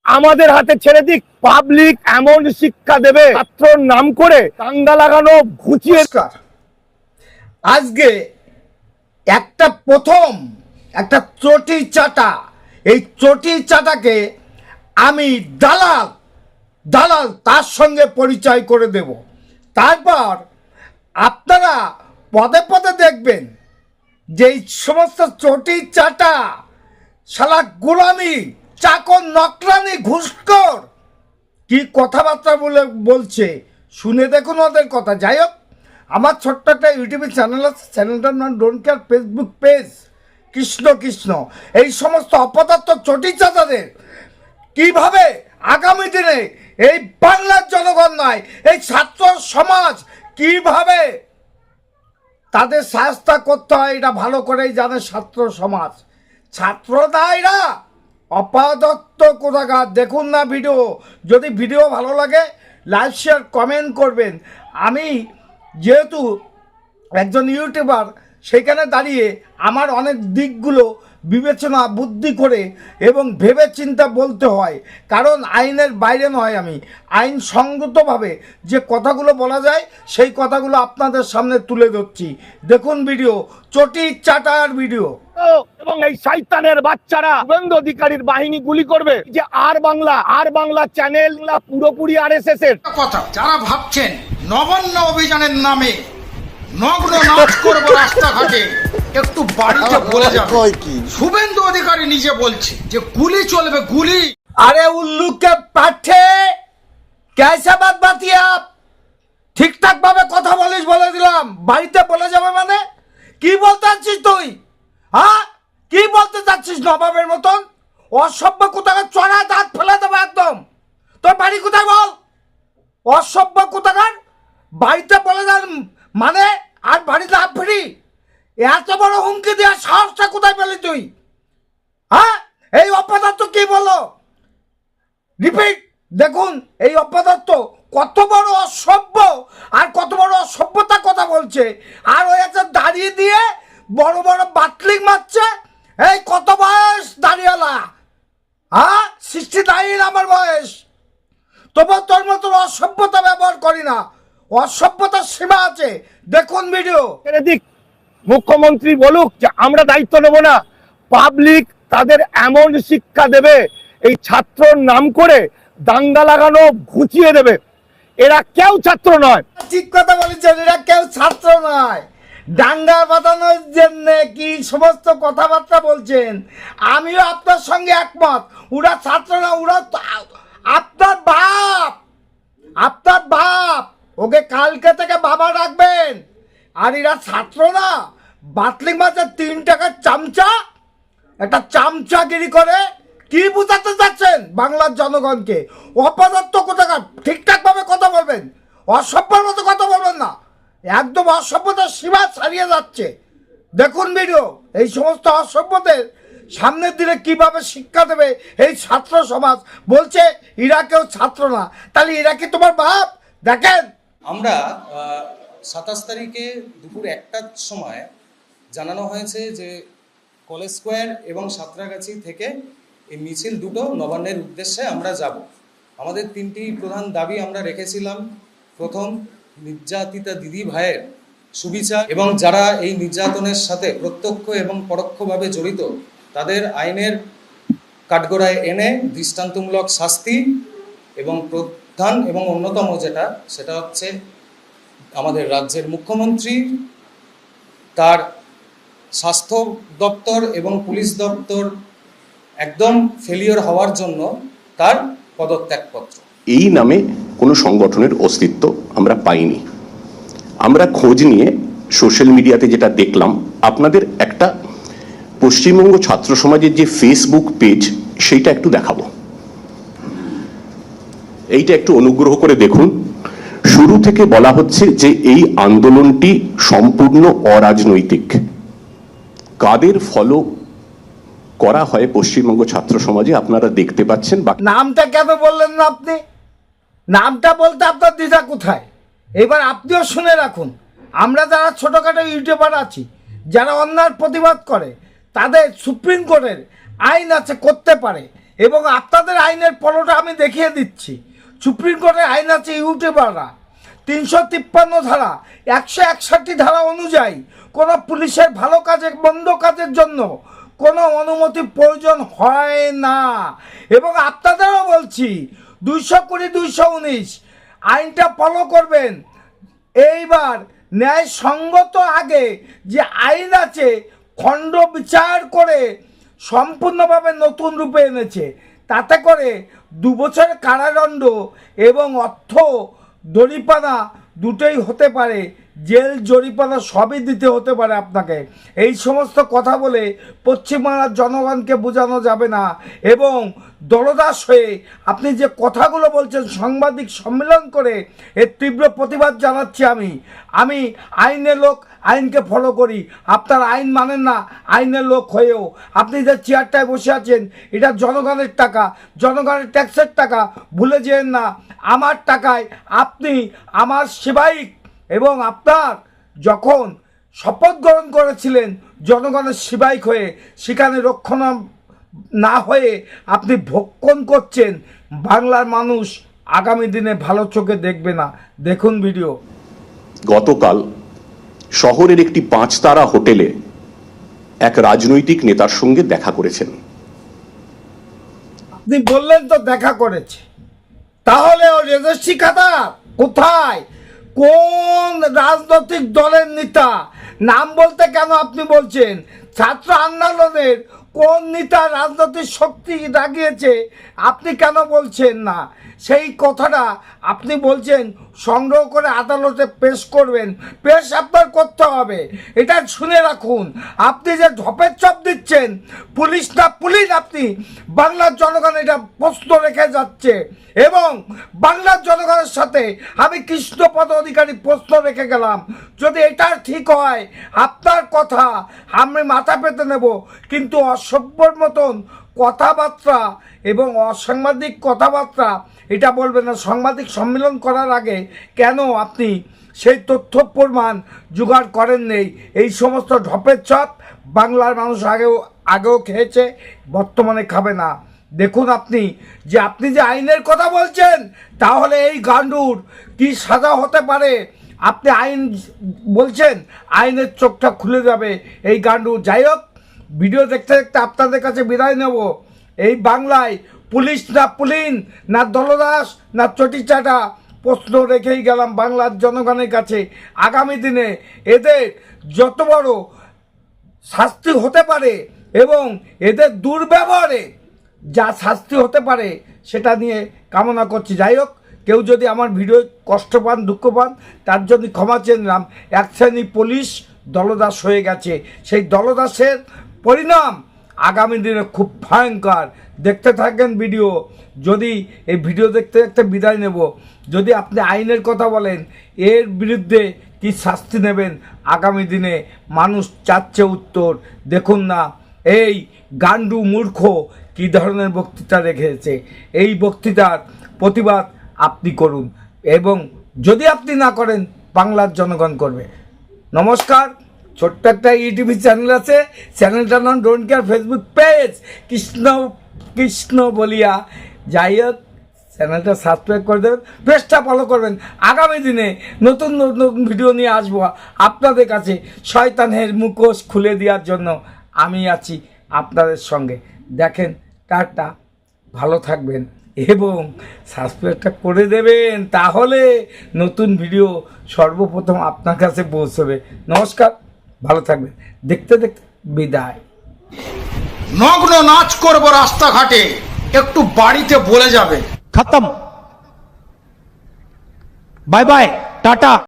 আমাদের হাতে ছেড়ে দিক। পাবলিক এমন শিক্ষা দেবে, ছাত্রর নাম করে দাঙ্গা লাগানো ঘুচিয়ে। আজকে প্রথম একটা চটি চাটা, এই চটি চাটাকে আমি দালাল দালাল তার সঙ্গে পরিচয় করে দেব। তারপর আপনারা পদে পদে দেখবেন যে এই সমস্ত চটি চাটা শালা গোলামি, চাকর, নকরানি, ঘুষখোর কি কথাবার্তা বলছে শুনে দেখুন ওদের কথা। যাই হোক, আমার ছোট্ট একটা ইউটিউবে চ্যানেল আছে, চ্যানেলটার নাম don't care Facebook page Krishna Krishna. এই সমস্ত অপদার্থ চটি চাঁদাদের কিভাবে আগামী দিনে এই বাংলার জনগণ নয়, এই ছাত্র সমাজ কিভাবে তাদের শাস্তা করতে হয় এটা ভালো করেই জানে ছাত্র সমাজ। ছাত্ররা এরা অপদার্থ কোথাকার। দেখুন না ভিডিও, যদি ভিডিও ভালো লাগে লাইক শেয়ার কমেন্ট করবেন। আমি যেহেতু একজন ইউটিউবার, সেখানে দাঁড়িয়ে আমার অনেক দিকগুলো বিবেচনা বুদ্ধি করে এবং ভেবে চিন্তা বলতে হয়, কারণ আইনের বাইরে নয়। আমি আইন সংগতভাবে যে কথাগুলো বলা যায় সেই কথাগুলো আপনাদের সামনে তুলে ধরছি। দেখুন ভিডিও, চটি চাটার ভিডিও। এবং এই শয়তানের বাচ্চারা শুভেন্দু অধিকারীর বাহিনী গুলি করবে। যে আর বাংলা চ্যানেল পুরোপুরি আরএসএস এর কথা। যারা ভাবছেন নবান্ন অভিযানের নামে নগ্ন নাচ করবো রাস্তাঘাটে, একটু বাড়িতে বলে যাবে। শুভেন্দু অধিকারী নিজে বলছে যে গুলি চলবে, গুলি। আরে উল্লুকে পাঠে कैसा बात बातिया, ঠিকঠাক ভাবে কথা বলিস বলে দিলাম। বাড়িতে বলে যাবে মানে কি বলতে চাচ্ছিস তুই? হ্যাঁ, কি বলতে চাচ্ছিস নবাবের মতন? অসভ্য কোথাকার, চড়া দাঁত ফেলে দেবো একদম। তোর বাড়ি কোথায় বল? অসভ্য কোথাকার, বাড়িতে বলে যান মানে আর বাড়িতে আপনি এত বড় হুমকি দেওয়ার সাহসটা কোথায় পেলি তুই? হ্যাঁ, এই অপদার্থ কি বলো? রিপিট দেখুন, এই অপদার্থ কত বড় অসভ্য আর কত বড় অসভ্যতা কথা বলছে। আর ওই একটা দাঁড়িয়ে দিয়ে বড় বড় বাটলিং মারছে। এই কত বয়স দাঁড়িয়েলা? হ্যাঁ, 69 আমার বয়স। তবু তোর মতন অসভ্যতা ব্যবহার করি না, অসভ্যতার সীমা আছে। দেখুন ভিডিও। ছেড়ে দিক। মুখ্যমন্ত্রী বলুক যে আমরা দায়িত্ব নেব না। পাবলিক তাদের এমন শিক্ষা দেবে, এই ছাত্রর নাম করে দাঙ্গা লাগানো ঘুচিয়ে দেবে। এরা কেউ ছাত্র নয়। ঠিক কথা বলেছেন, এরা কেউ ছাত্র নয়। দাঙ্গা বাঁধানোর জন্য কি সমস্ত কথাবার্তা বলছেন, আমিও আপনার সঙ্গে একমত। ওরা ছাত্র না, ওরা আপনার বাপ, আপনার বাপ। ওকে কালকে থেকে বাবা রাখবেন। আর এরা ছাত্র না, বাতলিং মাছের 3 টাকার চামচা, একটা চামচাগিরি করে। কি বুঝাতে চাচ্ছেন বাংলার জনগণকে? অপদার্থ কোথাকার, ঠিকঠাক ভাবে কথা বলবেন, অসভ্যের মতো কথা বলবেন না। একদম অসভ্যতার সীমা ছাড়িয়ে যাচ্ছে। দেখুন ভিডিও। এই সমস্ত অসভ্যদের সামনের দিনে কিভাবে শিক্ষা দেবে এই ছাত্র সমাজ। বলছে এরা কেউ ছাত্র না, তাহলে এরা কি তোমার বাপ? দেখেন, আমরা 27 তারিখে দুপুর 1টার সময় জানানো হয়েছে যে কলেজ স্কোয়ার এবং সাঁতরাগাছি থেকে এই মিছিল দুটো নবান্নের উদ্দেশ্যে আমরা যাব। আমাদের 3টি প্রধান দাবি আমরা রেখেছিলাম। প্রথম, নির্যাতিতা দিদি ভাইয়ের সুবিচার এবং যারা এই নির্যাতনের সাথে প্রত্যক্ষ এবং পরোক্ষভাবে জড়িত তাদের আইনের কাঠগড়ায় এনে দৃষ্টান্তমূলক শাস্তি, এবং প্রধান এবং অন্যতম সেটা হচ্ছে আমাদের রাজ্যের মুখ্যমন্ত্রী তার স্বাস্থ্য দপ্তর এবং পুলিশ দপ্তর একদম ফেলিওর হওয়ার জন্য তার পদত্যাগপত্র। এই নামে কোনো সংগঠনের অস্তিত্ব আমরা পাইনি। আমরা খোঁজ নিয়ে সোশ্যাল মিডিয়াতে যেটা দেখলাম, আপনাদের একটা পশ্চিমবঙ্গ ছাত্র সমাজের যে ফেসবুক পেজ, সেইটা একটু দেখাবো। এইটা একটু অনুগ্রহ করে দেখুন। শুরু থেকে বলা হচ্ছে যে এই আন্দোলনটি সম্পূর্ণ অরাজনৈতিক। কাদের ফলো করা হয় পশ্চিমবঙ্গ ছাত্র সমাজে আপনারা দেখতে পাচ্ছেন। নামটা কেন বললেন না আপনি? নামটা বলতে আপনার দ্বিধা কোথায়? এবার আপনিও শুনে রাখুন। আমরা যারা ছোটোখাটো ইউটিউবার আছি, যারা অন্যায়ের প্রতিবাদ করে, তাদের সুপ্রিম কোর্টের আইন আছে, করতে পারে। এবং আপনাদের আইনের পলোটা আমি দেখিয়ে দিচ্ছি। সুপ্রিম কোর্টের আইন আছে ইউটিউবাররা 353 ধারা 161 ধারা অনুযায়ী কোনো পুলিশের ভালো কাজে মন্দ কাজের জন্য কোনো অনুমতি প্রয়োজন হয় না। এবং আপনাদেরও বলছি 220 219 আইনটা ফলো করবেন। এইবার ন্যায়সঙ্গত আগে যে আইন আছে খণ্ড বিচার করে সম্পূর্ণভাবে নতুন রূপে এনেছে, তাতে করে 2 বছর কারাদণ্ড এবং অর্থ জরিমানা দুটোই হতে পারে, জেল জরিমানা সবই দিতে হতে পারে আপনাকে। এই সমস্ত কথা বলে পশ্চিমবাংলার জনগণকে বোঝানো যাবে না। এবং দলদাস হয়ে আপনি যে কথাগুলো বলছেন সাংবাদিক সম্মেলন করে এর তীব্র প্রতিবাদ জানাচ্ছি। আমি আইনের লোক, আইনকে ফলো করি। আপনারা আইন মানেন না, আইনের লোক হয়েও আপনি যে চেয়ারটায় বসে আছেন এটা জনগণের টাকা, জনগণের ট্যাক্সের টাকা, ভুলে যেন না। আমার টাকায় আপনি আমার সেবায়িক, এবং আপনার যখন শপথ গ্রহণ করেছিলেন জনগণের সেবায়িক হয়ে, সেখানে রক্ষণা না হয়ে আপনি ভক্ষণ করছেন। বাংলার মানুষ আগামী দিনে ভালো চোখে দেখবে না। দেখুন ভিডিও। গতকাল শহরের একটি 5 তারা হোটেলে এক রাজনৈতিক নেতার সঙ্গে দেখা করেছেন। আপনি বললেন তো দেখা করেছে, তাহলে ও রেজিস্ট্রি খাতা কোথায়? কোন রাজনৈতিক দলের নেতা? নাম বলতে কেন আপনি বলছেন? ছাত্র আন্দোলনের কোন নেতা রাজনৈতিক শক্তি লাগিয়েছে আপনি কেন বলছেন না? সেই কথাটা আপনি বলছেন সংগ্রহ করে আদালতে পেশ করবেন। পেশ আপনার করতে হবে, এটা শুনে রাখুন। আপনি যে ঢপের চপ দিচ্ছেন পুলিশ না পুলিশ, আপনি বাংলার জনগণ এটা প্রশ্ন রেখে যাচ্ছে। এবং বাংলার জনগণের সাথে আমি কৃষ্ণপদ অধিকারী প্রশ্ন রেখে গেলাম। যদি এটা ঠিক হয় আপনার কথা আমি মাথা পেতে নেব, কিন্তু অসভ্যর মতন কথাবার্তা এবং অসাংবাদিক কথাবার্তা এটা বলবেন না। সাংবাদিক সম্মেলন করার আগে কেন আপনি সেই তথ্য প্রমাণ জোগাড় করেন নেই? এই সমস্ত ঢপের চপ বাংলার মানুষ আগেও খেয়েছে, বর্তমানে খাবে না। দেখুন আপনি যে আইনের কথা বলছেন, তাহলে এই গান্ডুর কি সাজা হতে পারে? আপনি আইন বলছেন, আইনের চোখটা খুলে যাবে এই গান্ডু। যাই হোক, ভিডিও দেখতে দেখতে আপনাদের কাছে বিদায় নেব। এই বাংলায় পুলিশ না পুলিন, না দলদাস, না চটিচাটা, প্রশ্ন রেখেই গেলাম বাংলার জনগণের কাছে। আগামী দিনে এদের যত বড় শাস্তি হতে পারে এবং এদের দুর্ব্যবহারে যা শাস্তি হতে পারে সেটা নিয়ে কামনা করছি। যাই হোক, কেউ যদি আমার ভিডিও কষ্ট পান, দুঃখ পান, তার জন্য ক্ষমা চেয়ে নিলাম। এক শ্রেণী পুলিশ দলদাস হয়ে গেছে, সেই দলদাসের পরিণাম আগামী দিনে খুব ভয়ঙ্কর। দেখতে থাকেন ভিডিও। যদি এই ভিডিও দেখতে দেখতে বিদায় নেব। যদি আপনি আইনের কথা বলেন, এর বিরুদ্ধে কি শাস্তি নেবেন আগামী দিনে মানুষ চাচ্ছে উত্তর। দেখুন না এই গান্ডু মূর্খ কী ধরনের বক্তৃতা রেখেছে। এই বক্তৃতার প্রতিবাদ আপনি করুন, এবং যদি আপনি না করেন বাংলার জনগণ করবে। নমস্কার। ছোট্ট একটা ইউটিউব চ্যানেল আছে, চ্যানেলটার নাম don't care, Facebook page Krishna বলিয়া। যাই হোক, চ্যানেলটা সাবস্ক্রাইব করে দেবেন, পেজটা ফলো করবেন। আগামী দিনে নতুন নতুন ভিডিও নিয়ে আসবো আপনাদের কাছে। শয়তানের মুখোশ খুলে দেওয়ার জন্য আমি আছি আপনাদের সঙ্গে। দেখেন, টাটা, ভালো থাকবেন এবং সাবস্ক্রাইবটা করে দেবেন, তাহলে নতুন ভিডিও সর্বপ্রথম আপনার কাছে পৌঁছবে। নমস্কার, ভালো থাকবেন। দেখতে দেখতে বিদায়। নগ্ন নাচ করবো রাস্তাঘাটে, একটু বাড়িতে বলে যাবে। खत्म। Bye bye, Tata.